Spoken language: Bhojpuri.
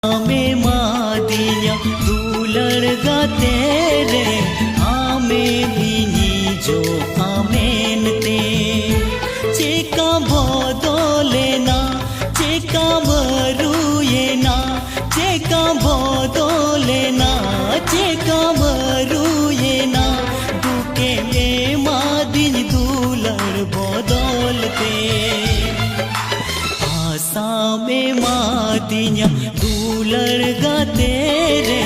आमे मादिया दूलड़ गाते रे आमे भीनी जो आमेन ते चेका बोदोलेना चेका मरुयेना चेका बोदोलेना चेका मरुयेना दुके ले मादिनी दूलड़ बोदोलते आसा में मादिया दूलड़ गाते रे